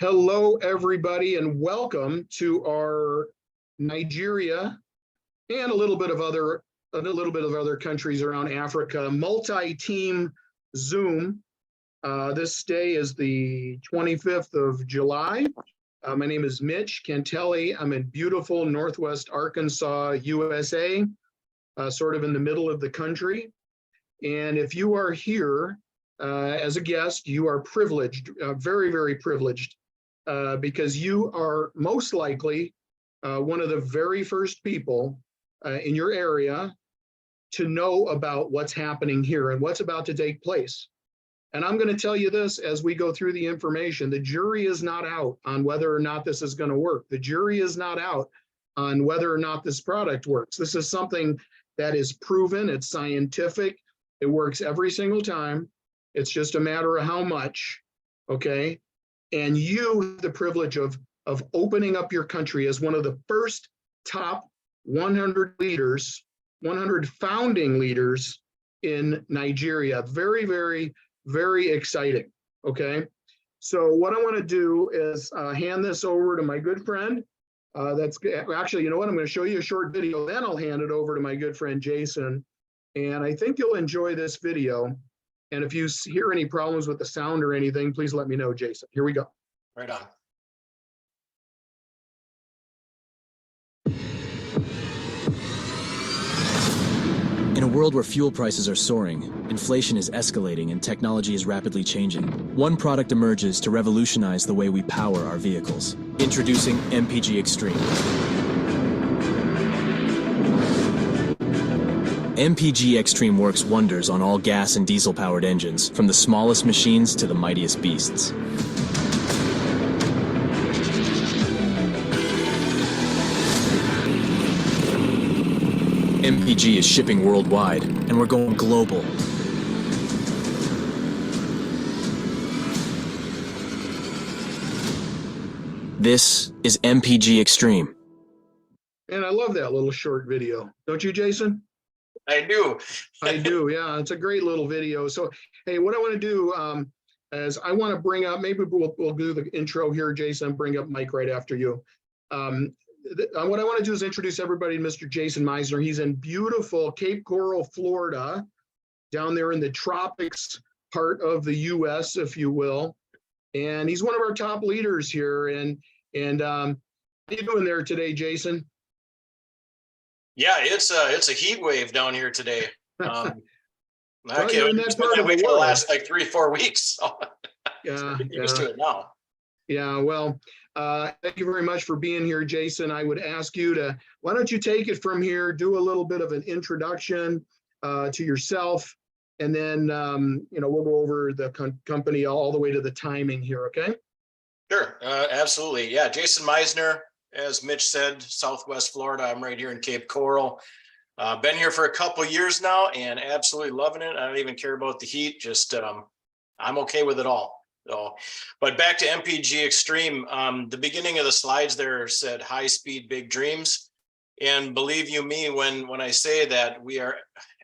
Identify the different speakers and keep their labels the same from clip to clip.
Speaker 1: Hello, everybody, and welcome to our Nigeria and a little bit of other countries around Africa multi-team Zoom. This day is the 25th of July. My name is Mitch Cantelli. I'm in beautiful Northwest Arkansas, USA, sort of in the middle of the country. And if you are here as a guest, you are privileged, very, very privileged. Because you are most likely one of the very first people in your area to know about what's happening here and what's about to take place. And I'm going to tell you this as we go through the information. The jury is not out on whether or not this is going to work. The jury is not out on whether or not this product works. This is something that is proven. It's scientific. It works every single time. It's just a matter of how much, okay? And you have the privilege of opening up your country as one of the first top 100 leaders, 100 founding leaders in Nigeria. Very, very, very exciting, okay? So what I want to do is hand this over to my good friend. Actually, you know what? I'm going to show you a short video, then I'll hand it over to my good friend, Jason. And I think you'll enjoy this video. And if you hear any problems with the sound or anything, please let me know, Jason. Here we go.
Speaker 2: Right on.
Speaker 3: In a world where fuel prices are soaring, inflation is escalating, and technology is rapidly changing, one product emerges to revolutionize the way we power our vehicles. Introducing MPGXtreme. MPGXtreme works wonders on all gas and diesel-powered engines, from the smallest machines to the mightiest beasts. MPG is shipping worldwide, and we're going global. This is MPGXtreme.
Speaker 1: And I love that little short video. Don't you, Jason?
Speaker 2: I do.
Speaker 1: I do, yeah. It's a great little video. So, hey, what I want to do is I want to bring up, maybe we'll do the intro here, Jason, bring up Mike right after you. What I want to do is introduce everybody to Mr. Jason Meisner. He's in beautiful Cape Coral, Florida, down there in the tropics part of the U.S., if you will. And he's one of our top leaders here. And how you doing there today, Jason?
Speaker 2: Yeah, it's a heat wave down here today.
Speaker 1: Well, you're in that part of
Speaker 2: the
Speaker 1: the world.
Speaker 2: last like 3-4 weeks. So
Speaker 1: yeah,
Speaker 2: used to it now.
Speaker 1: Yeah, well, thank you very much for being here, Jason. I would ask you to, why don't you take it from here, do a little bit of an introduction to yourself, and then, we'll go over the company all the way to the timing here, okay?
Speaker 2: Sure, absolutely. Yeah, Jason Meisner, as Mitch said, Southwest Florida. I'm right here in Cape Coral. Been here for a couple years now and absolutely loving it. I don't even care about the heat, just I'm okay with it all. So, but back to MPGXtreme, the beginning of the slides there said high speed, big dreams. And believe you me, when I say that, we are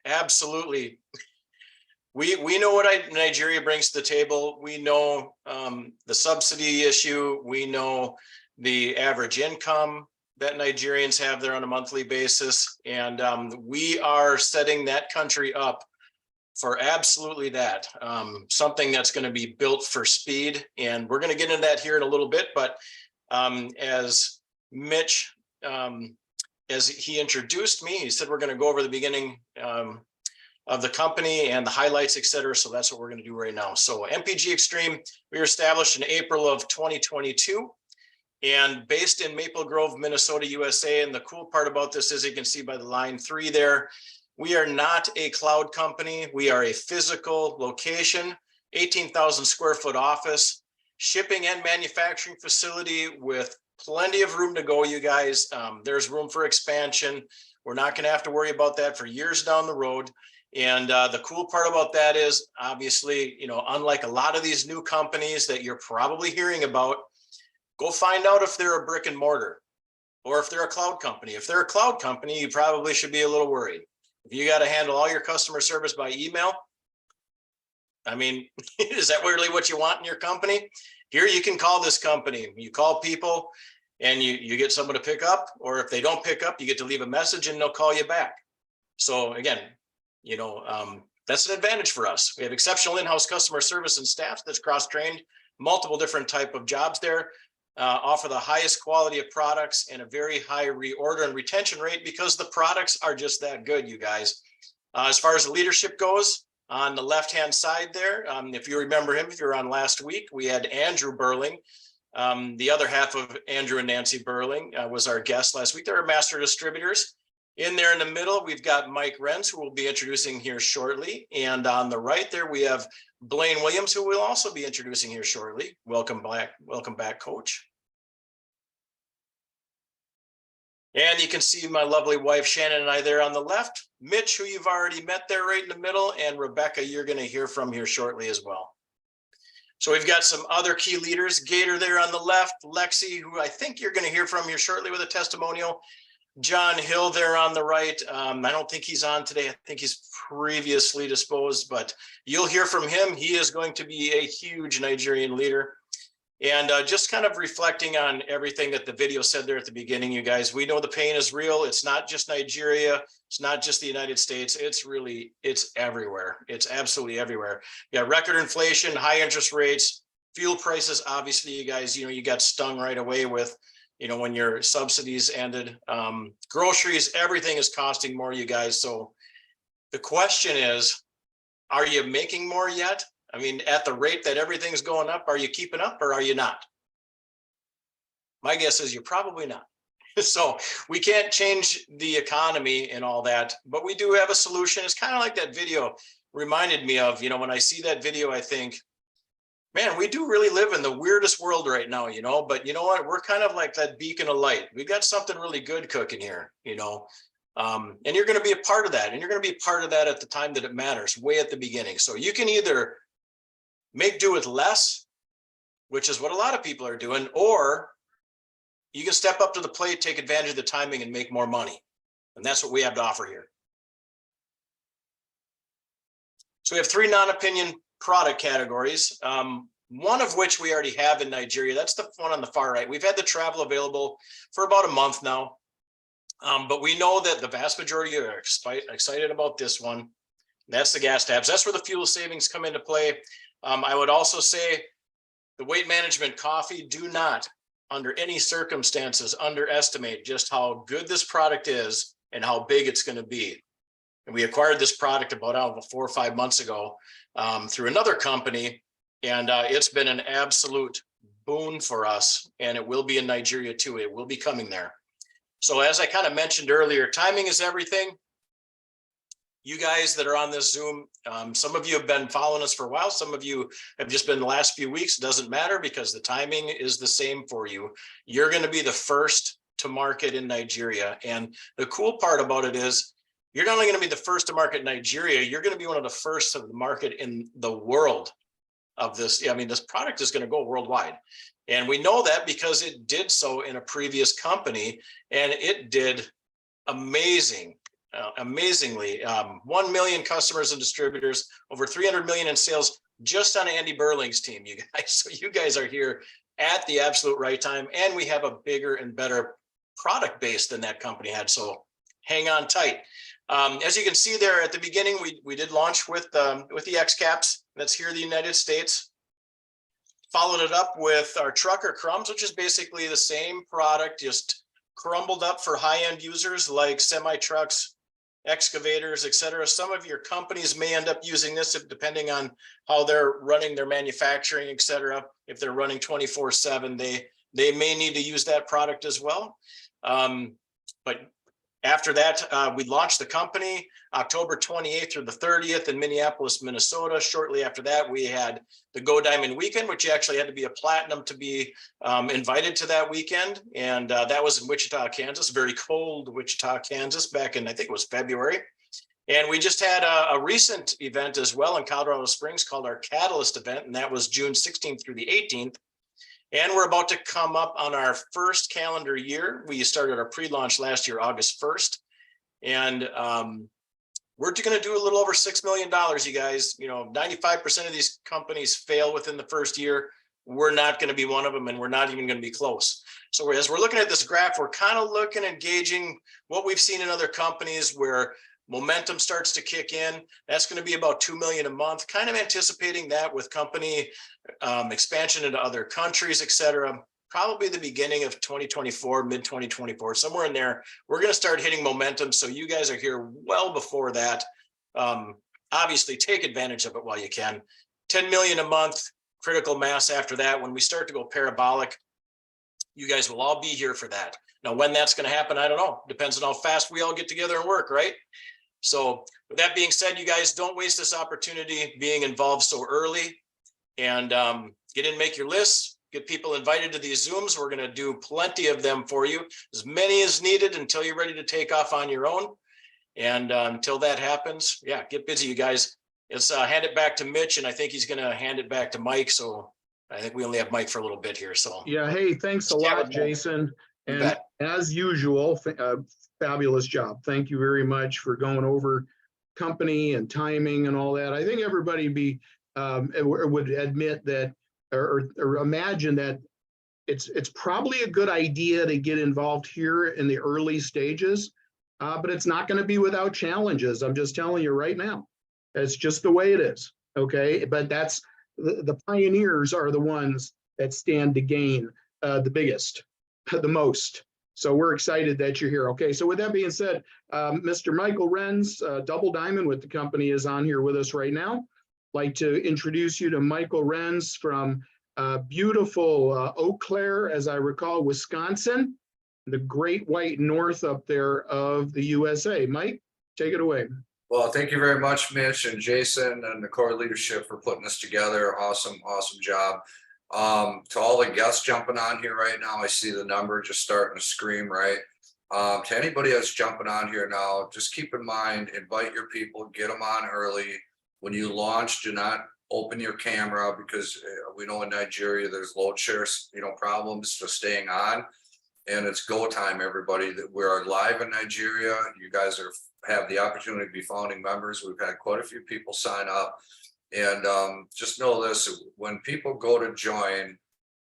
Speaker 2: absolutely, we know what Nigeria brings to the table. We know the subsidy issue. We know the average income that Nigerians have there on a monthly basis. And we are setting that country up for absolutely that, something that's going to be built for speed. And we're going to get into that here in a little bit. But as Mitch, as he introduced me, he said, we're going to go over the beginning of the company and the highlights, et cetera. So that's what we're going to do right now. So MPGXtreme, we were established in April of 2022 and based in Maple Grove, Minnesota, USA. And the cool part about this is you can see by the line 3 there, we are not a cloud company. We are a physical location, 18,000 square foot office, shipping and manufacturing facility with plenty of room to go, you guys. There's room for expansion. We're not going to have to worry about that for years down the road. And the cool part about that is, obviously, unlike a lot of these new companies that you're probably hearing about, go find out if they're a brick and mortar or if they're a cloud company. If they're a cloud company, you probably should be a little worried. If you got to handle all your customer service by email, I mean, is that really what you want in your company? Here you can call this company. You call people and you get someone to pick up, or if they don't pick up, you get to leave a message and they'll call you back. So again, that's an advantage for us. We have exceptional in-house customer service and staff that's cross-trained, multiple different type of jobs there, offer the highest quality of products and a very high reorder and retention rate because the products are just that good, you guys. As far as the leadership goes, on the left-hand side there, if you remember him, if you were on last week, we had Andrew Burling. The other half of Andrew and Nancy Burling was our guest last week. They're master distributors. In there in the middle, we've got Mike Renz, who we'll be introducing here shortly. And on the right there, we have Blaine Williams, who we'll also be introducing here shortly. Welcome back, Coach. And you can see my lovely wife, Shannon, and I there on the left. Mitch, who you've already met there right in the middle, and Rebecca, you're going to hear from here shortly as well. So we've got some other key leaders. Gator there on the left, Lexi, who I think you're going to hear from here shortly with a testimonial. John Hill there on the right. I don't think he's on today. I think he's previously disposed, but you'll hear from him. He is going to be a huge Nigerian leader. And just kind of reflecting on everything that the video said there at the beginning, you guys, we know the pain is real. It's not just Nigeria. It's not just the United States. It's everywhere. It's absolutely everywhere. You got record inflation, high interest rates, fuel prices. Obviously, you guys, you got stung right away with, when your subsidies ended. Groceries, everything is costing more, you guys. So the question is, are you making more yet? I mean, at the rate that everything's going up, are you keeping up or are you not? My guess is you're probably not. So we can't change the economy and all that, but we do have a solution. It's kind of like that video reminded me of, when I see that video, I think, man, we do really live in the weirdest world right now, but you know what? We're kind of like that beacon of light. We've got something really good cooking here, and you're going to be a part of that. And you're going to be part of that at the time that it matters, way at the beginning. So you can either make do with less, which is what a lot of people are doing, or you can step up to the plate, take advantage of the timing and make more money. And that's what we have to offer here. So we have 3 non-opinion product categories, one of which we already have in Nigeria. That's the one on the far right. We've had the travel available for about a month now, but we know that the vast majority are excited about this one. That's the gas tabs. That's where the fuel savings come into play. I would also say the weight management coffee, do not, under any circumstances, underestimate just how good this product is and how big it's going to be. And we acquired this product about 4 or 5 months ago through another company, and it's been an absolute boon for us, and it will be in Nigeria too. It will be coming there. So as I kind of mentioned earlier, timing is everything. You guys that are on this Zoom, some of you have been following us for a while. Some of you have just been the last few weeks. It doesn't matter because the timing is the same for you. You're going to be the first to market in Nigeria. And the cool part about it is you're not only going to be the first to market in Nigeria, you're going to be one of the first to market in the world of this. I mean, this product is going to go worldwide. And we know that because it did so in a previous company, and it did amazingly, 1 million customers and distributors, over 300 million in sales just on Andy Burling's team, you guys. So you guys are here at the absolute right time, and we have a bigger and better product base than that company had. So hang on tight. As you can see there at the beginning, we did launch with the X caps. That's here in the United States. Followed it up with our trucker crumbs, which is basically the same product, just crumbled up for high-end users like semi-trucks, excavators, etc. Some of your companies may end up using this depending on how they're running their manufacturing, etc. If they're running 24/7, they may need to use that product as well. But after that, we launched the company October 28th through the 30th in Minneapolis, Minnesota. Shortly after that, we had the Go Diamond Weekend, which you actually had to be a platinum to be invited to that weekend. And that was in Wichita, Kansas, very cold Wichita, Kansas, back in, I think it was February. And we just had a recent event as well in Colorado Springs called our Catalyst event, and that was June 16th through the 18th. And we're about to come up on our first calendar year. We started our pre-launch last year, August 1st. And we're going to do a little over $6 million, you guys. 95% of these companies fail within the first year. We're not going to be one of them, and we're not even going to be close. So as we're looking at this graph, we're kind of looking and gauging what we've seen in other companies where momentum starts to kick in. That's going to be about 2 million a month, kind of anticipating that with company expansion into other countries, et cetera. Probably the beginning of 2024, mid 2024, somewhere in there, we're going to start hitting momentum. So you guys are here well before that. Obviously, take advantage of it while you can. 10 million a month, critical mass after that. When we start to go parabolic, you guys will all be here for that. Now, when that's going to happen, I don't know. Depends on how fast we all get together and work, right? So with that being said, you guys don't waste this opportunity being involved so early, and get in, make your lists. Get people invited to these Zooms. We're going to do plenty of them for you, as many as needed until you're ready to take off on your own. And until that happens, yeah, get busy, you guys. Let's hand it back to Mitch, and I think he's going to hand it back to Mike. So I think we only have Mike for a little bit here. So
Speaker 1: Yeah, hey, thanks a lot, Jason. And as usual, fabulous job. Thank you very much for going over company and timing and all that. I think everybody would admit that or imagine that it's probably a good idea to get involved here in the early stages, but it's not going to be without challenges. I'm just telling you right now. It's just the way it is. Okay, but that's the pioneers are the ones that stand to gain the biggest, the most. So we're excited that you're here. Okay, so with that being said, Mr. Michael Renz, Double Diamond with the company, is on here with us right now. Like to introduce you to Michael Renz from beautiful Eau Claire, as I recall, Wisconsin, the great white north up there of the USA. Mike, take it away.
Speaker 4: Well, thank you very much, Mitch and Jason and the core leadership for putting this together. Awesome job. To all the guests jumping on here right now, I see the number just starting to scream, right? To anybody that's jumping on here now, just keep in mind, invite your people, get them on early. When you launch, do not open your camera, because we know in Nigeria there's load shares, problems to staying on. And it's go time, everybody. That we are live in Nigeria. You guys have the opportunity to be founding members. We've had quite a few people sign up. And just know this, when people go to join,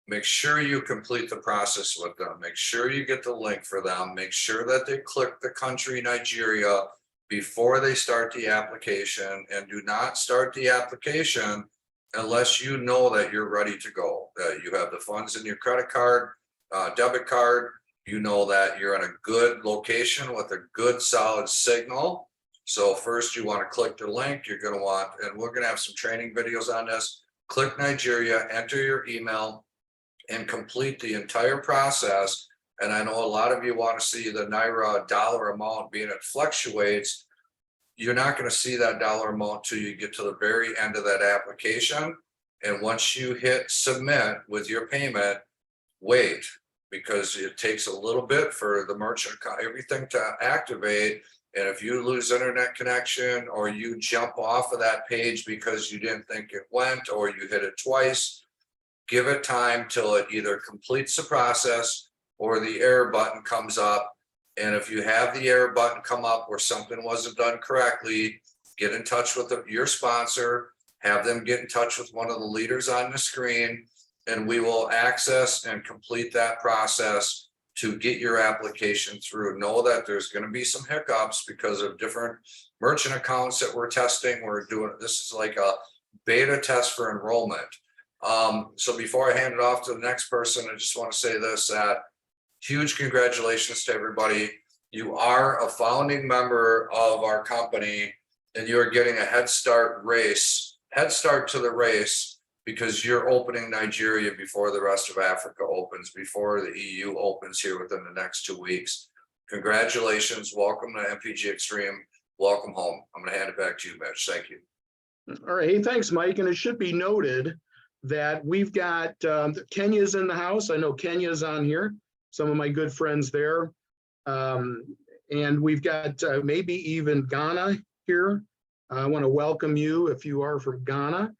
Speaker 4: make sure you complete the process with them. Make sure you get the link for them. Make sure that they click the country Nigeria before they start the application, and do not start the application unless you know that you're ready to go, that you have the funds in your credit card, debit card, you know that you're in a good location with a good solid signal. So first you want to click the link. You're going to want, and we're going to have some training videos on this. Click Nigeria, enter your email, and complete the entire process. And I know a lot of you want to see the Naira dollar amount, being it fluctuates. You're not going to see that dollar amount till you get to the very end of that application. And once you hit submit with your payment, wait, because it takes a little bit for the merchant, everything to activate. And if you lose internet connection, or you jump off of that page because you didn't think it went, or you hit it twice, give it time till it either completes the process or the error button comes up. And if you have the error button come up where something wasn't done correctly, get in touch with your sponsor, have them get in touch with one of the leaders on the screen, and we will access and complete that process to get your application through. Know that there's going to be some hiccups because of different merchant accounts that we're testing. We're doing, this is like a beta test for enrollment. So before I hand it off to the next person, I just want to say this, that huge congratulations to everybody. You are a founding member of our company, and you are getting a head start to the race, because you're opening Nigeria before the rest of Africa opens, before the EU opens here within the next 2 weeks. Congratulations. Welcome to MPGXtreme. Welcome home. I'm going to hand it back to you, Mitch. Thank you.
Speaker 1: All right. Hey, thanks, Mike. And it should be noted that we've got Kenya's in the house. I know Kenya's on here. Some of my good friends there. And we've got maybe even Ghana here. I want to welcome you if you are from Ghana.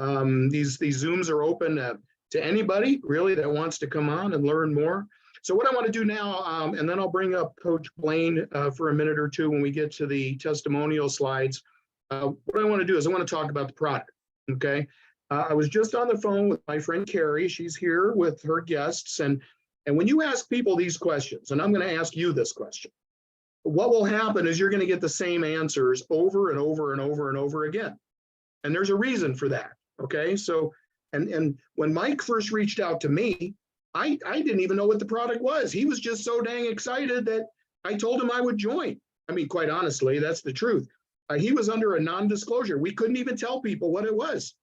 Speaker 1: These Zooms are open to anybody really that wants to come on and learn more. So what I want to do now, and then I'll bring up Coach Blaine for a minute or two when we get to the testimonial slides. What I want to do is I want to talk about the product, okay? I was just on the phone with my friend Carrie. She's here with her guests. And when you ask people these questions, and I'm going to ask you this question, what will happen is you're going to get the same answers over and over and over and over again. And there's a reason for that, okay? So, and when Mike first reached out to me, I didn't even know what the product was. He was just so dang excited that I told him I would join. I mean, quite honestly, that's the truth. He was under a non-disclosure. We couldn't even tell people what it was.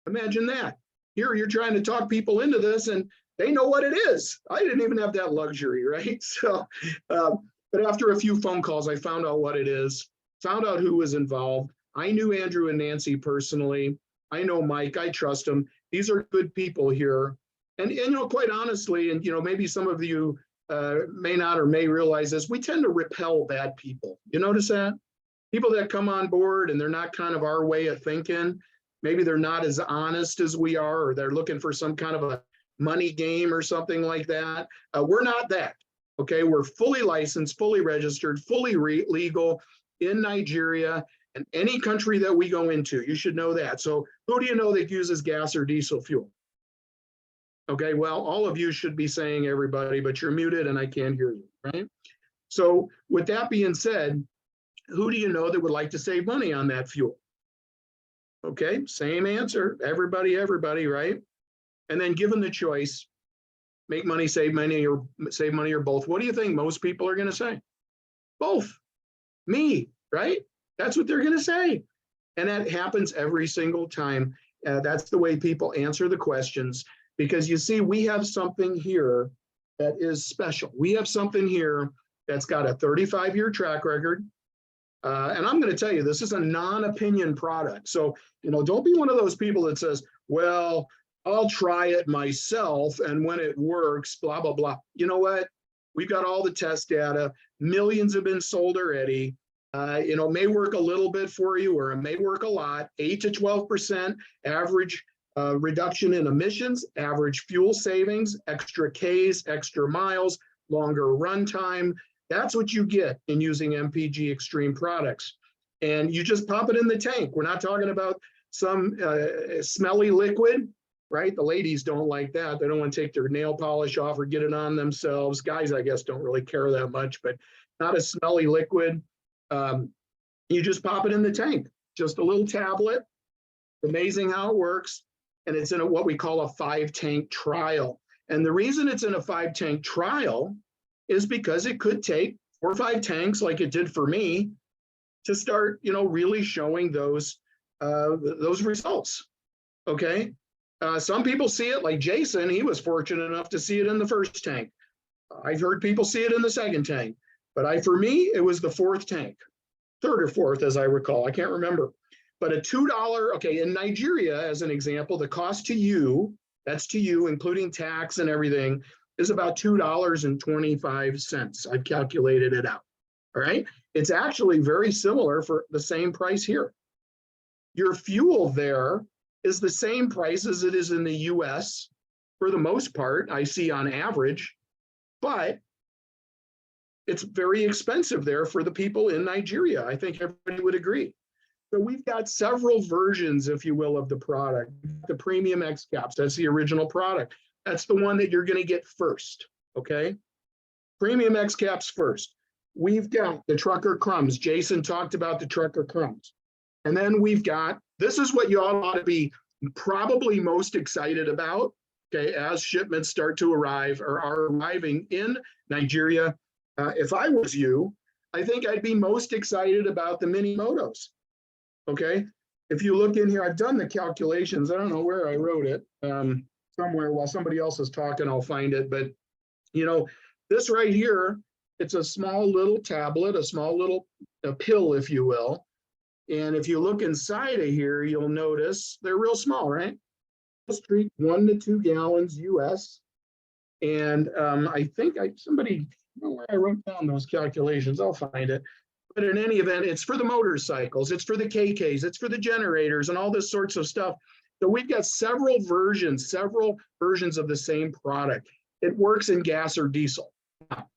Speaker 1: Imagine that. Here, you're trying to talk people into this and they know what it is. I didn't even have that luxury, right? So, but after a few phone calls, I found out what it is, found out who was involved. I knew Andrew and Nancy personally. I know Mike, I trust them. These are good people here. And you know, quite honestly, and you know, maybe some of you may not or may realize this, we tend to repel bad people. You notice that? People that come on board and they're not kind of our way of thinking. Maybe they're not as honest as we are, or they're looking for some kind of a money game or something like that. We're not that, okay? We're fully licensed, fully registered, fully legal in Nigeria and any country that we go into. You should know that. So who do you know that uses gas or diesel fuel? Okay, well, all of you should be saying everybody, but you're muted and I can't hear you, right? So with that being said, who do you know that would like to save money on that fuel? Okay, same answer, everybody, right? And then given the choice, make money, save money, or both. What do you think most people are gonna say? Both, me, right? That's what they're gonna say. And that happens every single time. That's the way people answer the questions, because you see, we have something here that is special. We have something here that's got a 35-year track record. And I'm going to tell you, this is a non-opinion product. So, you know, don't be one of those people that says, well, I'll try it myself. And when it works, blah, blah, blah. You know what? We've got all the test data. Millions have been sold already. You know, it may work a little bit for you, or it may work a lot. 8 to 12% average reduction in emissions, average fuel savings, extra Ks, extra miles, longer run time. That's what you get in using MPGXtreme products. And you just pop it in the tank. We're not talking about some smelly liquid, right? The ladies don't like that. They don't want to take their nail polish off or get it on themselves. Guys, I guess, don't really care that much, but not a smelly liquid. You just pop it in the tank, just a little tablet. Amazing how it works. And it's in what we call a 5-tank trial. And the reason it's in a 5-tank trial is because it could take 4 or 5 tanks, like it did for me, to start, you know, really showing those results. Okay. Some people see it, like Jason. He was fortunate enough to see it in the 1st tank. I've heard people see it in the 2nd tank, but for me, it was the 4th tank, 3rd or 4th, as I recall. I can't remember. But a $2, okay, in Nigeria, as an example, the cost to you, that's to you, including tax and everything, is about $2.25. I've calculated it out, all right? It's actually very similar for the same price here. Your fuel there is the same price as it is in the US, for the most part, I see on average, but it's very expensive there for the people in Nigeria. I think everybody would agree. So we've got several versions, if you will, of the product. The premium X caps, that's the original product. That's the one that you're going to get first, okay? Premium X caps first. We've got the trucker crumbs. Jason talked about the trucker crumbs. And then we've got, this is what you all ought to be probably most excited about, okay, as shipments start to arrive or are arriving in Nigeria. If I was you, I think I'd be most excited about the mini motos. Okay, if you look in here, I've done the calculations. I don't know where I wrote it. Somewhere while somebody else is talking, I'll find it. But, you know, this right here, it's a small little tablet, a small little pill, if you will. And if you look inside of here, you'll notice they're real small, right? Street 1 to 2 gallons US. And I think somebody, I don't know where I wrote down those calculations. I'll find it. But in any event, it's for the motorcycles, it's for the KKs, it's for the generators and all this sorts of stuff. So we've got several versions of the same product. it works in gas or diesel. Now,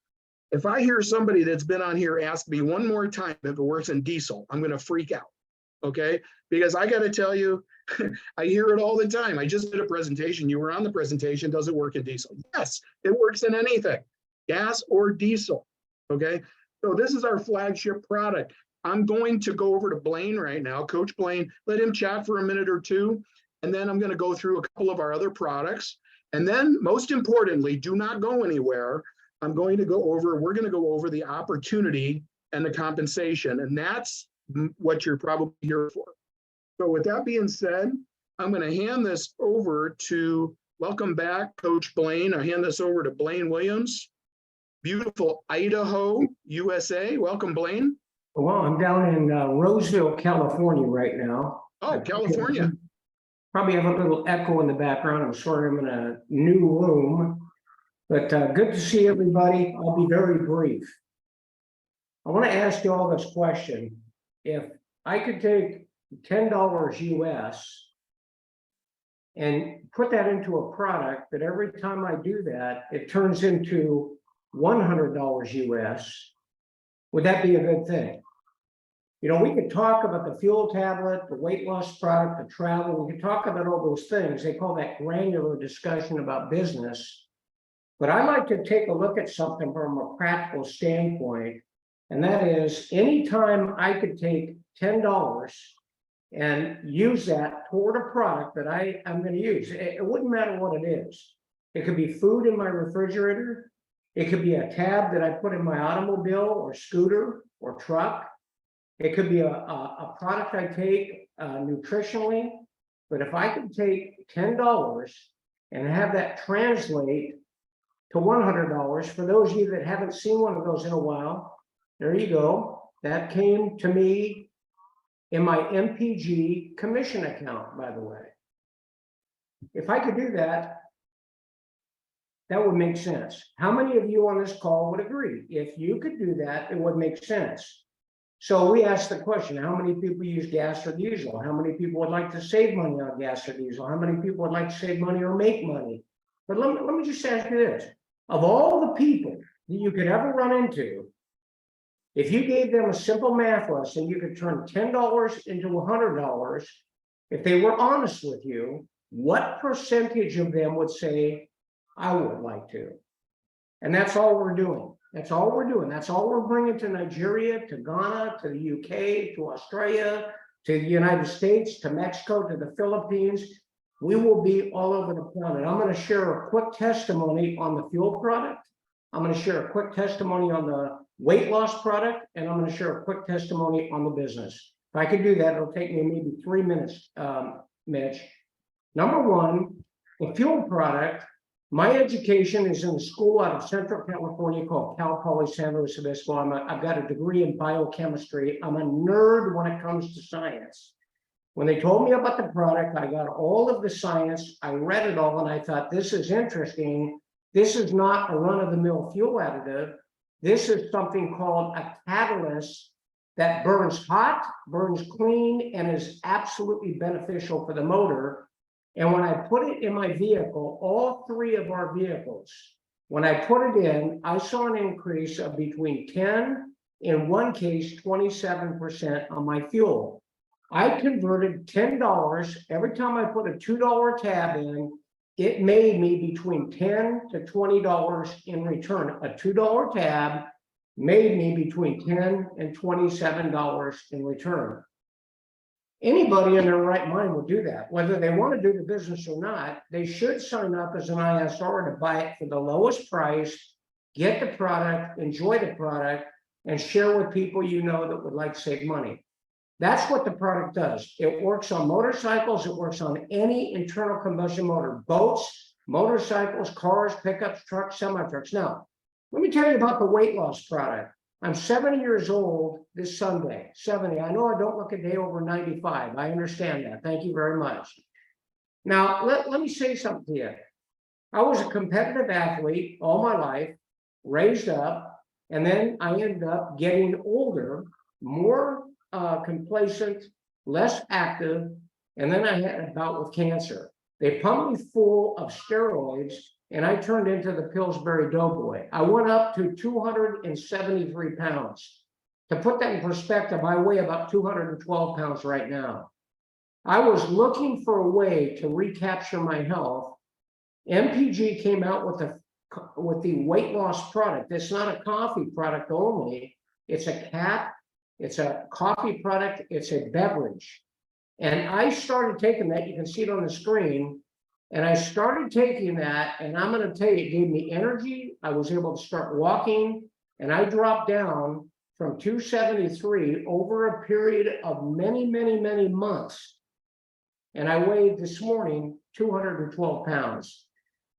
Speaker 1: if I hear somebody that's been on here ask me one more time if it works in diesel, I'm going to freak out. Okay. Because I got to tell you, I hear it all the time. I just did a presentation. You were on the presentation. Does it work in diesel? Yes, it works in anything, gas or diesel. Okay. So this is our flagship product. I'm going to go over to Blaine right now, Coach Blaine, let him chat for a minute or two. And then I'm going to go through a couple of our other products. And then most importantly, do not go anywhere. We're going to go over the opportunity and the compensation. And that's what you're probably here for. So with that being said, I'm going to hand this over to, welcome back, Coach Blaine. I hand this over to Blaine Williams, beautiful Idaho, USA. Welcome, Blaine.
Speaker 5: Well, I'm down in Roseville, California right now.
Speaker 1: Oh, California.
Speaker 5: Probably have a little echo in the background. I'm sure I'm in a new room, but good to see everybody. I'll be very brief. I want to ask you all this question. If I could take $10 US and put that into a product that every time I do that, it turns into $100 US, would that be a good thing? You know, we could talk about the fuel tablet, the weight loss product, the travel. We could talk about all those things. They call that granular discussion about business. But I like to take a look at something from a practical standpoint. And that is, anytime I could take $10 and use that toward a product that I'm going to use, it wouldn't matter what it is. It could be food in my refrigerator. It could be a tab that I put in my automobile or scooter or truck. It could be a product I take nutritionally. But if I could take $10 and have that translate to $100, for those of you that haven't seen one of those in a while, there you go. That came to me in my MPG commission account, by the way. If I could do that, that would make sense. How many of you on this call would agree? If you could do that, it would make sense. So we asked the question, how many people use gas or diesel? How many people would like to save money on gas or diesel? How many people would like to save money or make money? But let me just ask you this. Of all the people that you could ever run into, if you gave them a simple math lesson, you could turn $10 into $100. If they were honest with you, what percentage of them would say, I would like to? And that's all we're doing. That's all we're doing. That's all we're bringing to Nigeria, to Ghana, to the UK, to Australia, to the United States, to Mexico, to the Philippines. We will be all over the planet. I'm going to share a quick testimony on the fuel product. I'm going to share a quick testimony on the weight loss product, and I'm going to share a quick testimony on the business. If I could do that, it'll take me maybe 3 minutes, Mitch. Number one, the fuel product. My education is in a school out of Central California called Cal Poly San Luis Obispo. I've got a degree in biochemistry. I'm a nerd when it comes to science. When they told me about the product, I got all of the science. I read it all, and I thought, this is interesting. This is not a run-of-the-mill fuel additive. This is something called a catalyst that burns hot, burns clean, and is absolutely beneficial for the motor. And when I put it in my vehicle, all three of our vehicles, when I put it in, I saw an increase of between 10, in one case, 27% on my fuel. I converted $10 every time I put a $2 tab in. It made me between $10 to $20 in return. A $2 tab made me between $10 and $27 in return. Anybody in their right mind would do that. Whether they want to do the business or not, they should sign up as an ISR to buy it for the lowest price, get the product, enjoy the product, and share with people you know that would like to save money. That's what the product does. It works on motorcycles. It works on any internal combustion motor, boats, motorcycles, cars, pickups, trucks, semi-trucks. Now, let me tell you about the weight loss product. I'm 70 years old this Sunday, 70. I know I don't look a day over 95. I understand that. Thank you very much. Now, let me say something to you. I was a competitive athlete all my life, raised up, and then I ended up getting older, more complacent, less active, and then I had a bout with cancer. They pumped me full of steroids and I turned into the Pillsbury Doughboy. I went up to 273 pounds. To put that in perspective, I weigh about 212 pounds right now. I was looking for a way to recapture my health. MPG came out with the weight loss product. It's not a coffee product only. It's a cap, it's a coffee product, it's a beverage. And I started taking that, you can see it on the screen. And I started taking that, and I'm going to tell you, it gave me energy. I was able to start walking, and I dropped down from 273 over a period of many, many, many months. And I weighed this morning 212 pounds.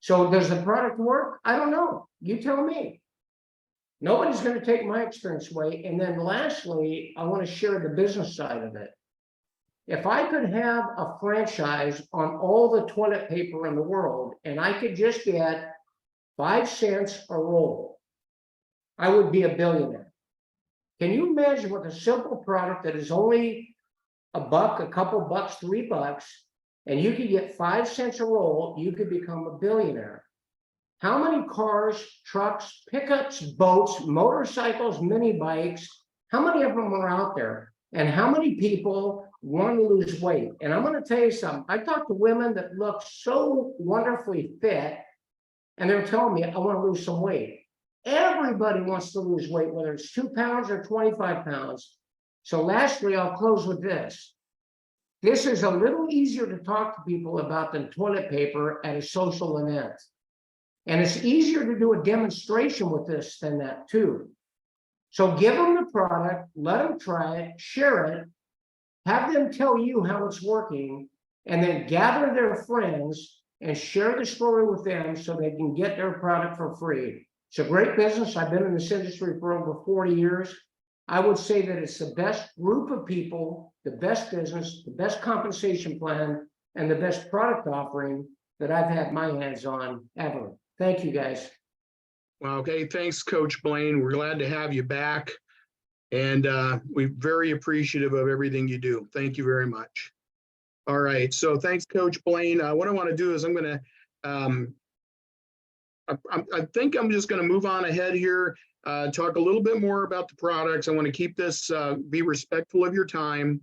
Speaker 5: So does the product work? I don't know. You tell me. Nobody's going to take my experience away. And then lastly, I want to share the business side of it. If I could have a franchise on all the toilet paper in the world, and I could just get 5 cents a roll, I would be a billionaire. Can you imagine with a simple product that is only a buck, a couple bucks, $3, and you could get 5 cents a roll, you could become a billionaire. How many cars, trucks, pickups, boats, motorcycles, mini bikes, how many of them are out there? And how many people want to lose weight? And I'm going to tell you something. I talk to women that look so wonderfully fit, and they're telling me, I want to lose some weight. Everybody wants to lose weight, whether it's 2 pounds or 25 pounds. So lastly, I'll close with this. This is a little easier to talk to people about than toilet paper at a social event. And it's easier to do a demonstration with this than that too. So give them the product, let them try it, share it, have them tell you how it's working, and then gather their friends and share the story with them so they can get their product for free. It's a great business. I've been in this industry for over 40 years. I would say that it's the best group of people, the best business, the best compensation plan, and the best product offering that I've had my hands on ever. Thank you, guys.
Speaker 1: Well, okay, thanks, Coach Blaine. We're glad to have you back. And we're very appreciative of everything you do. Thank you very much. All right, so thanks, Coach Blaine. What I want to do is I'm going to, I think I'm just going to move on ahead here, talk a little bit more about the products. I want to keep this, be respectful of your time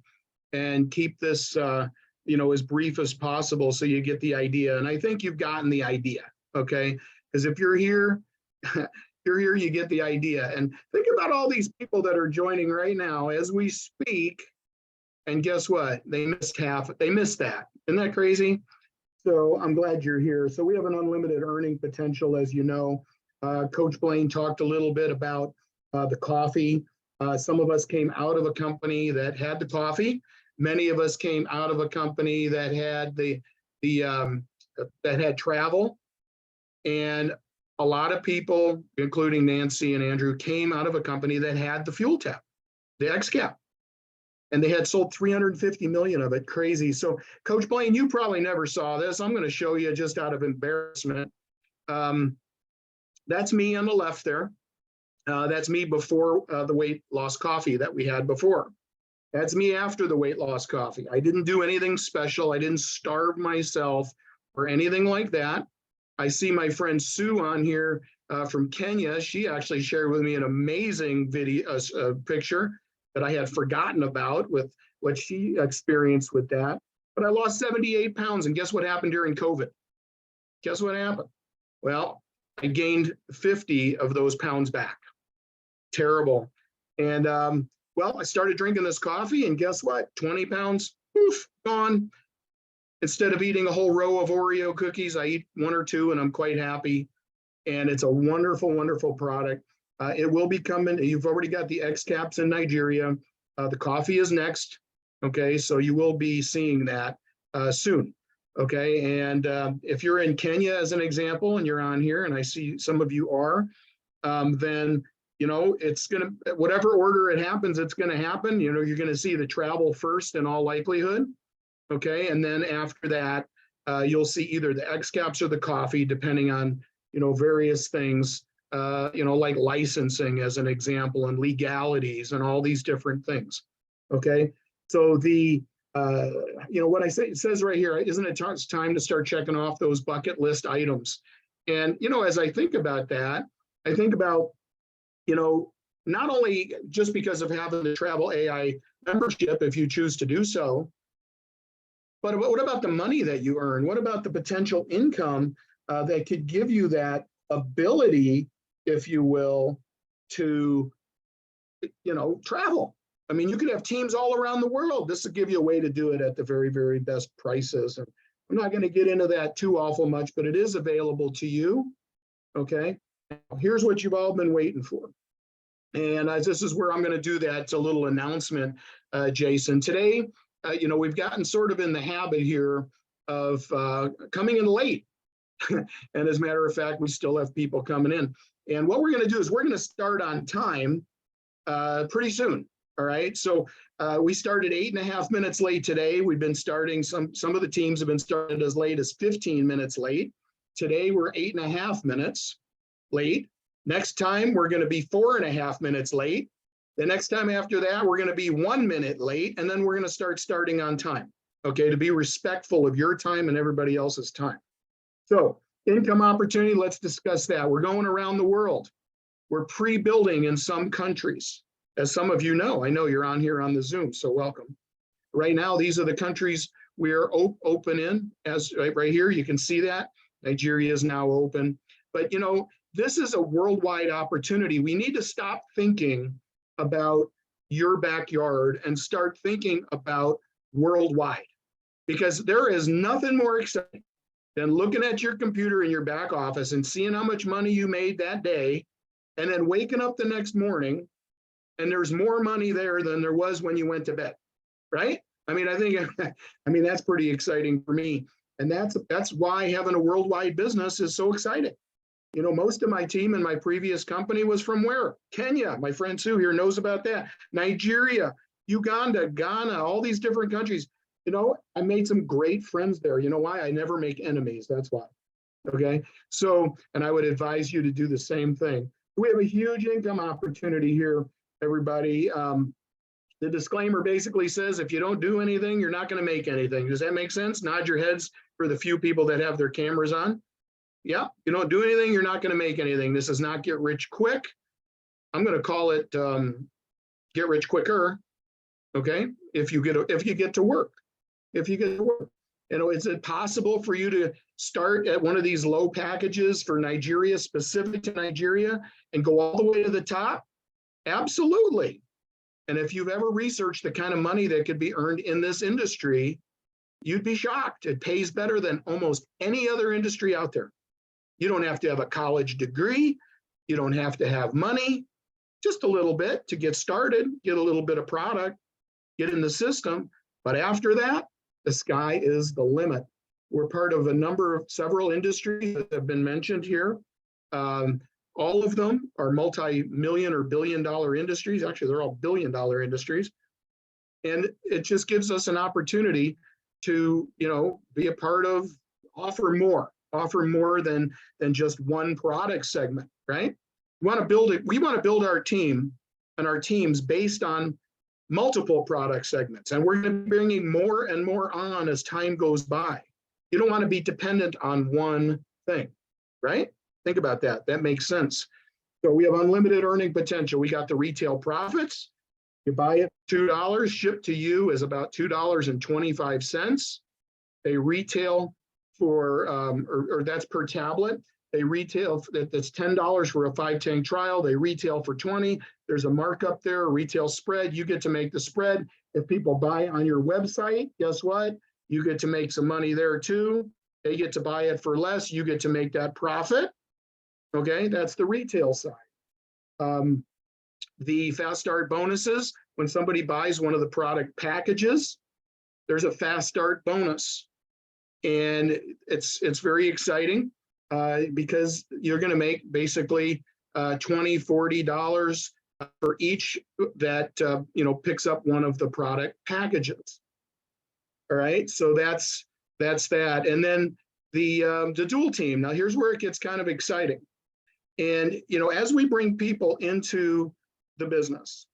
Speaker 1: and keep this, as brief as possible so you get the idea. And I think you've gotten the idea, okay? Because if you're here, you get the idea. And think about all these people that are joining right now as we speak. And guess what? They missed that. Isn't that crazy? So I'm glad you're here. So we have an unlimited earning potential, as you know. Coach Blaine talked a little bit about the coffee. Some of us came out of a company that had the coffee. Many of us came out of a company that had that had travel. And a lot of people, including Nancy and Andrew, came out of a company that had the fuel tap, the XCAP. And they had sold 350 million of it. Crazy. So Coach Blaine, you probably never saw this. I'm going to show you just out of embarrassment. That's me on the left there. That's me before the weight loss coffee that we had before. That's me after the weight loss coffee. I didn't do anything special. I didn't starve myself or anything like that. I see my friend Sue on here from Kenya. She actually shared with me an amazing video, picture that I had forgotten about with what she experienced with that. But I lost 78 pounds, and guess what happened during COVID? Guess what happened? Well, I gained 50 of those pounds back. Terrible. And well, I started drinking this coffee, and guess what? 20 pounds, poof, gone. Instead of eating a whole row of Oreo cookies, I eat 1 or 2, and I'm quite happy. And it's a wonderful, wonderful product. It will be coming. You've already got the X caps in Nigeria. The coffee is next. Okay, so you will be seeing that soon. Okay, and if you're in Kenya as an example, and you're on here, and I see some of you are, then it's gonna, whatever order it happens, it's gonna happen. You're gonna see the travel first in all likelihood. Okay, and then after that, you'll see either the X caps or the coffee, depending on various things. Like licensing as an example, and legalities and all these different things. Okay, so the What I say, it says right here, isn't it time to start checking off those bucket list items? And, as I think about that, I think about, not only just because of having the Travel AI membership, if you choose to do so, but what about the money that you earn? What about the potential income that could give you that ability, if you will, to, travel? I mean, you could have teams all around the world. This will give you a way to do it at the very, very best prices. And I'm not going to get into that too awful much, but it is available to you. Okay. Here's what you've all been waiting for. And this is where I'm going to do that little announcement, Jason. Today, we've gotten sort of in the habit here of coming in late. And as a matter of fact, we still have people coming in. And what we're going to do is we're going to start on time pretty soon. All right. So we started 8.5 minutes late today. We've been starting, some of the teams have been started as late as 15 minutes late. Today, we're 8.5 minutes late. Next time, we're going to be 4.5 minutes late. The next time after that, we're going to be 1 minute late. And then we're going to start starting on time. Okay. To be respectful of your time and everybody else's time. So income opportunity, let's discuss that. We're going around the world. We're pre-building in some countries. As some of you know, I know you're on here on the Zoom, so welcome. Right now, these are the countries we are open in. As right here, you can see that. Nigeria is now open. But, this is a worldwide opportunity. We need to stop thinking about your backyard and start thinking about worldwide. Because there is nothing more exciting than looking at your computer in your back office and seeing how much money you made that day, and then waking up the next morning and there's more money there than there was when you went to bed, right? I mean, that's pretty exciting for me. And that's why having a worldwide business is so exciting. Most of my team in my previous company was from where? Kenya. My friend Sue here knows about that. Nigeria, Uganda, Ghana, all these different countries. I made some great friends there. You know why? I never make enemies. That's why. Okay. So, and I would advise you to do the same thing. We have a huge income opportunity here, everybody. The disclaimer basically says if you don't do anything, you're not going to make anything. Does that make sense? Nod your heads for the few people that have their cameras on. Yeah, you don't do anything, you're not going to make anything. This is not get rich quick. I'm going to call it get rich quicker. Okay, if you get to work. If you get to work. Is it possible for you to start at one of these low packages for Nigeria, specific to Nigeria, and go all the way to the top? Absolutely. And if you've ever researched the kind of money that could be earned in this industry, you'd be shocked. It pays better than almost any other industry out there. You don't have to have a college degree. You don't have to have money, just a little bit to get started, get a little bit of product, get in the system. But after that, the sky is the limit. We're part of several industries that have been mentioned here. All of them are multi-million or billion-dollar industries. Actually, they're all billion-dollar industries. And it just gives us an opportunity to, be a part of, offer more than just one product segment, right? We want to build our team and our teams based on multiple product segments. And we're going to be bringing more and more on as time goes by. You don't want to be dependent on one thing, right? Think about that. That makes sense. So we have unlimited earning potential. We got the retail profits. You buy it $2, shipped to you is about $2.25. They retail for, or that's per tablet. They retail, that's $10 for a 5-tank trial. They retail for $20. There's a markup there, a retail spread. You get to make the spread. If people buy on your website, guess what? You get to make some money there too. They get to buy it for less. You get to make that profit. Okay, that's the retail side. The fast start bonuses, when somebody buys one of the product packages, there's a fast start bonus. And it's very exciting because you're going to make basically $20, $40 for each that picks up one of the product packages. All right, so that's that. And then the dual team. Now here's where it gets kind of exciting. And as we bring people into the business,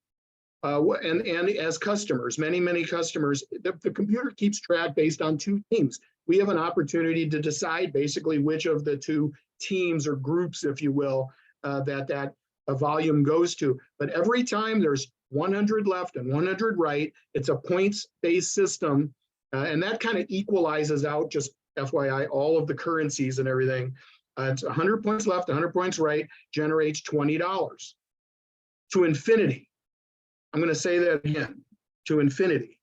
Speaker 1: and as customers, many customers, the computer keeps track based on two teams. We have an opportunity to decide basically which of the two teams or groups, if you will, that volume goes to. But every time there's 100 left and 100 right, it's a points-based system, and that kind of equalizes out, just FYI, all of the currencies and everything. It's 100 points left, 100 points right, generates $20 to infinity. I'm going to say that again, to infinity.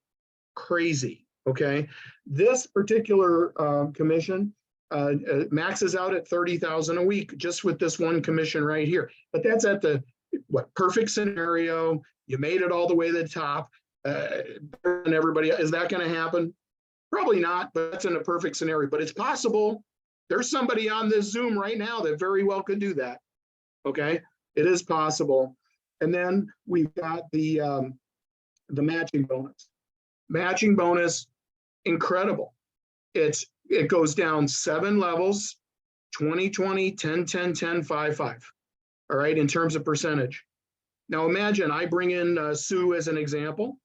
Speaker 1: Crazy, okay? This particular commission maxes out at $30,000 a week just with this one commission right here. But that's at the perfect scenario. You made it all the way to the top, and everybody, is that going to happen? Probably not, but that's in a perfect scenario. But it's possible. There's somebody on this Zoom right now that very well could do that. Okay, it is possible. And then we've got the matching bonus. Matching bonus, incredible. It goes down 7 levels, 20, 20, 10, 10, 10, 5, 5. All right, in terms of percentage. Now imagine I bring in Sue as an example.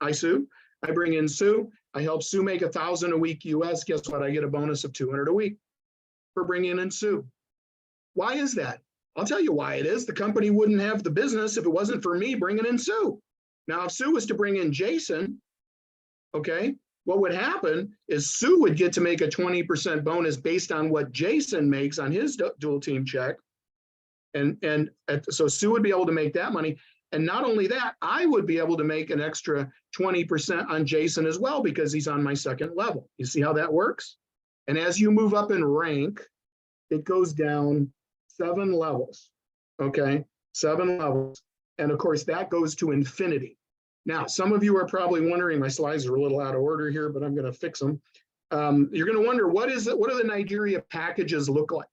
Speaker 1: Hi, Sue. I bring in Sue. I help Sue make $1,000 a week US. Guess what? I get a bonus of $200 a week for bringing in Sue. Why is that? I'll tell you why it is. The company wouldn't have the business if it wasn't for me bringing in Sue. Now, if Sue was to bring in Jason, okay, what would happen is Sue would get to make a 20% bonus based on what Jason makes on his dual team check. And so Sue would be able to make that money. And not only that, I would be able to make an extra 20% on Jason as well because he's on my second level. You see how that works? And as you move up in rank, it goes down 7 levels, okay? 7 levels. And of course, that goes to infinity. Now, some of you are probably wondering, my slides are a little out of order here, but I'm going to fix them. You're going to wonder, what do the Nigeria packages look like?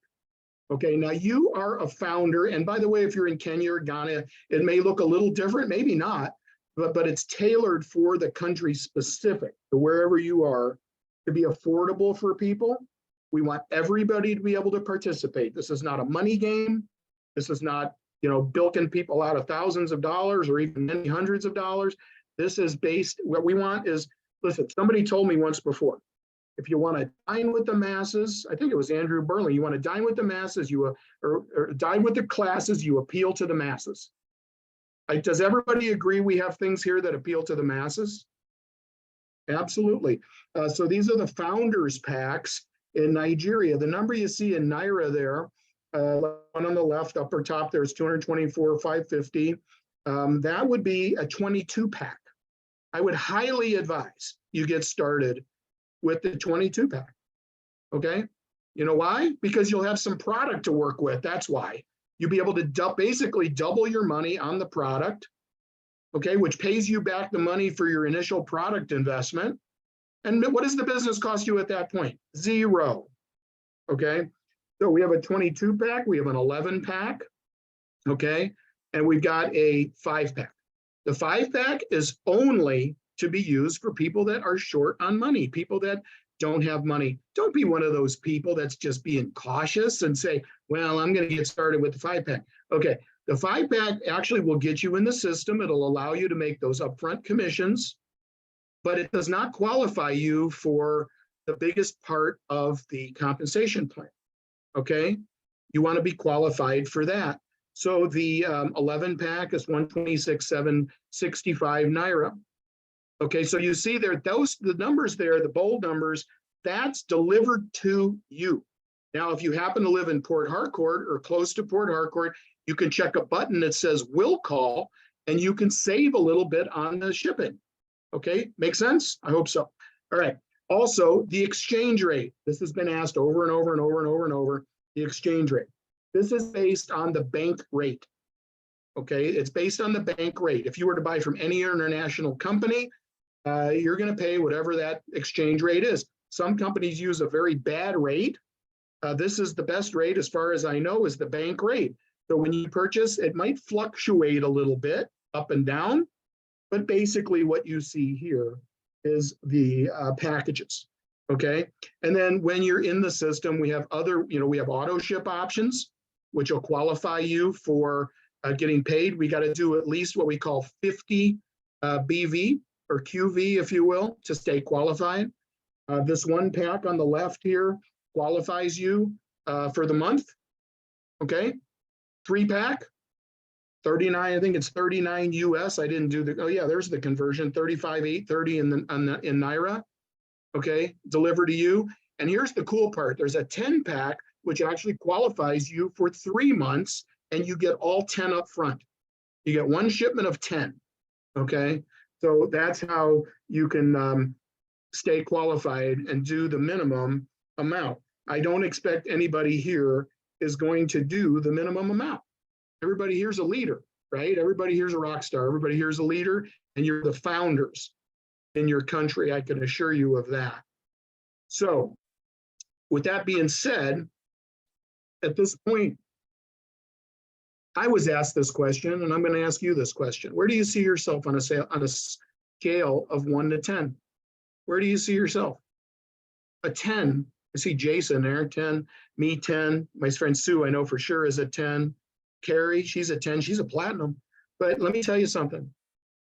Speaker 1: Okay, now you are a founder. And by the way, if you're in Kenya or Ghana, it may look a little different, maybe not, but it's tailored for the country specific, to wherever you are, to be affordable for people. We want everybody to be able to participate. This is not a money game. This is not, bilking people out of thousands of dollars or even many hundreds of dollars. This is based, what we want is, listen, somebody told me once before, if you want to dine with the masses, I think it was Andrew Burley, you want to dine with the masses, or dine with the classes, you appeal to the masses. Does everybody agree we have things here that appeal to the masses? Absolutely. So these are the founders packs in Nigeria. The number you see in Naira there, one on the left, upper top, there's 224,550. That would be a 22 pack. I would highly advise you get started with the 22 pack. Okay. You know why? Because you'll have some product to work with. That's why. You'll be able to basically double your money on the product. Okay. Which pays you back the money for your initial product investment. And what does the business cost you at that point? 0. Okay. So we have a 22 pack. We have an 11 pack. Okay. And we've got a 5 pack. The 5 pack is only to be used for people that are short on money, people that don't have money. Don't be one of those people that's just being cautious and say, well, I'm going to get started with the 5 pack. Okay, the 5 pack actually will get you in the system. It'll allow you to make those upfront commissions, but it does not qualify you for the biggest part of the compensation plan. Okay, you want to be qualified for that. So the 11 pack is 126,765 Naira. Okay, so you see there, the numbers there, the bold numbers, that's delivered to you. Now, if you happen to live in Port Harcourt or close to Port Harcourt, you can check a button that says will call, and you can save a little bit on the shipping. Okay, make sense? I hope so. All right. Also, the exchange rate. This has been asked over and over and over and over and over, the exchange rate. This is based on the bank rate. Okay, it's based on the bank rate. If you were to buy from any international company, you're going to pay whatever that exchange rate is. Some companies use a very bad rate. This is the best rate, as far as I know, is the bank rate. So when you purchase, it might fluctuate a little bit up and down, but basically what you see here is the packages. Okay, and then when you're in the system, we have other, we have auto ship options, which will qualify you for getting paid, we got to do at least what we call 50 BV or QV, if you will, to stay qualified. This one pack on the left here qualifies you for the month. Okay, 3-pack, 39. I think it's 39 US. I didn't do the. Oh yeah, there's the conversion. 35,830 in Naira. Okay, delivered to you. And here's the cool part. There's a 10-pack which actually qualifies you for 3 months, and you get all 10 up front. You get one shipment of 10. Okay, so that's how you can stay qualified and do the minimum amount. I don't expect anybody here is going to do the minimum amount. Everybody here's a leader, right? Everybody here's a rock star. Everybody here's a leader, and you're the founders in your country. I can assure you of that. So with that being said, at this point, I was asked this question, and I'm going to ask you this question. Where do you see yourself on a scale of 1 to 10? Where do you see yourself? A 10. I see Jason there, 10. Me, 10. My friend Sue, I know for sure, is a 10. Carrie, she's a 10. She's a platinum. But let me tell you something.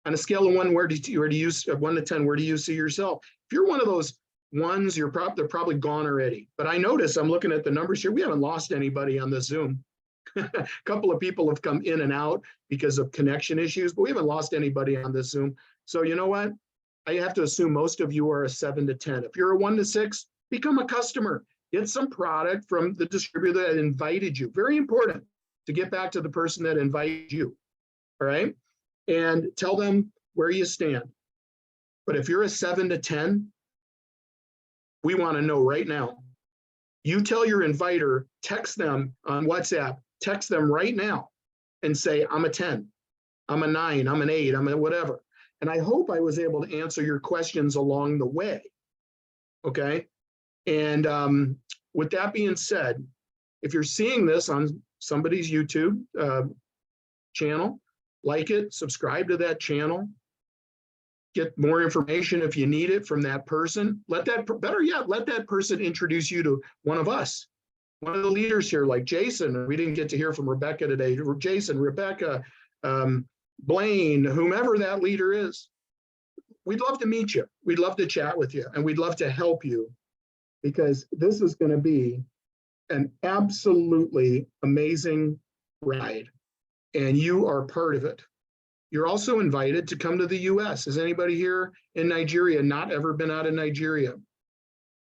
Speaker 1: On a scale of 1, where do you 1 to 10? Where do you see yourself? If you're one of those ones, they're probably gone already. But I notice, I'm looking at the numbers here. We haven't lost anybody on this Zoom. A couple of people have come in and out because of connection issues, but we haven't lost anybody on this Zoom. So you know what? I have to assume most of you are a 7 to 10. If you're a 1 to 6, become a customer. Get some product from the distributor that invited you. Very important to get back to the person that invited you. All right. And tell them where you stand. But if you're a 7 to 10, we want to know right now. You tell your inviter, text them on WhatsApp, text them right now and say, I'm a 10, I'm a 9, I'm an 8, I'm a whatever. And I hope I was able to answer your questions along the way. Okay. And with that being said, if you're seeing this on somebody's YouTube channel, like it, subscribe to that channel, get more information if you need it from that person. Better yet, let that person introduce you to one of us, one of the leaders here, like Jason. We didn't get to hear from Rebecca today. Jason, Rebecca, Blaine, whomever that leader is. We'd love to meet you. We'd love to chat with you, and we'd love to help you, because this is going to be an absolutely amazing ride, and you are part of it. You're also invited to come to the US. Has anybody here in Nigeria not ever been out of Nigeria?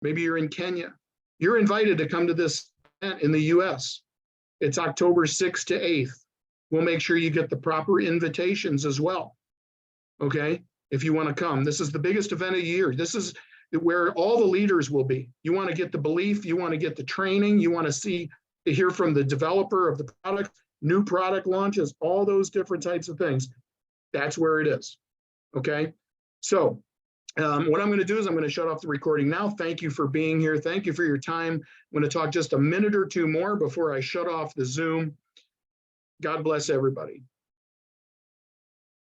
Speaker 1: Maybe you're in Kenya. You're invited to come to this event in the US. It's October 6th to 8th. We'll make sure you get the proper invitations as well. Okay, if you want to come. This is the biggest event of the year. This is where all the leaders will be. You want to get the belief, you want to get the training, you want to hear from the developer of the product, new product launches, all those different types of things. That's where it is. Okay. So what I'm going to do is I'm going to shut off the recording now. Thank you for being here. Thank you for your time. I'm going to talk just a minute or two more before I shut off the Zoom. God bless everybody.